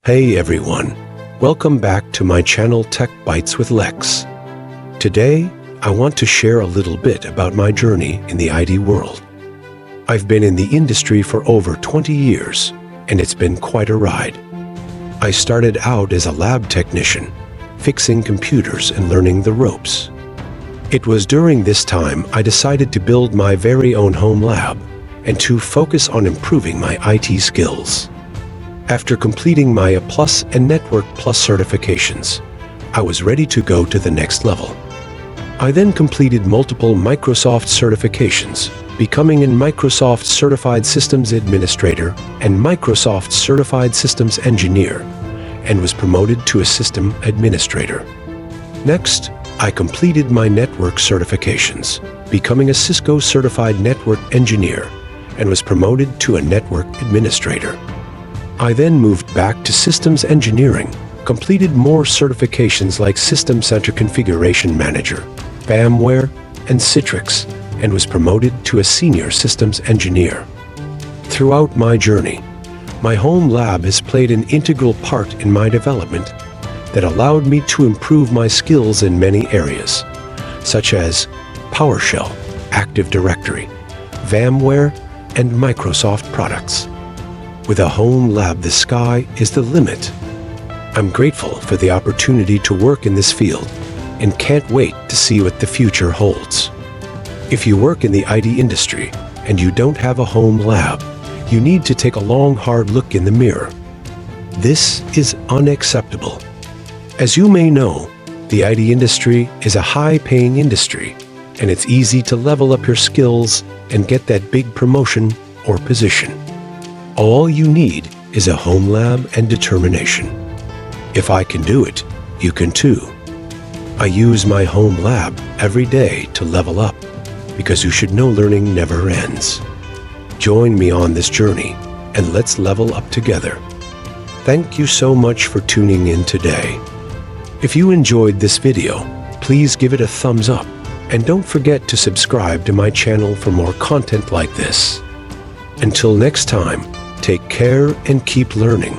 Hey everyone, welcome back to my channel Tech Bites with Lex. Today, I want to share a little bit about my journey in the IT world. I've been in the industry for over 20 years, and it's been quite a ride. I started out as a lab technician, fixing computers and learning the ropes. It was during this time I decided to build my very own home lab and to focus on improving my IT skills. After completing my A+ and Network Plus certifications, I was ready to go to the next level. I then completed multiple Microsoft certifications, becoming a Microsoft Certified Systems Administrator and Microsoft Certified Systems Engineer, and was promoted to a System Administrator. Next, I completed my network certifications, becoming a Cisco Certified Network Engineer, and was promoted to a Network Administrator. I then moved back to Systems Engineering, completed more certifications like System Center Configuration Manager, VMware, and Citrix, and was promoted to a Senior Systems Engineer. Throughout my journey, my home lab has played an integral part in my development that allowed me to improve my skills in many areas, such as PowerShell, Active Directory, VMware, and Microsoft products. With a home lab, the sky is the limit. I'm grateful for the opportunity to work in this field and can't wait to see what the future holds. If you work in the IT industry and you don't have a home lab, you need to take a long, hard look in the mirror. This is unacceptable. As you may know, the IT industry is a high-paying industry, and it's easy to level up your skills and get that big promotion or position. All you need is a home lab and determination. If I can do it, you can too. I use my home lab every day to level up, because you should know learning never ends. Join me on this journey, and let's level up together. Thank you so much for tuning in today. If you enjoyed this video, please give it a thumbs up, and don't forget to subscribe to my channel for more content like this. Until next time, take care and keep learning.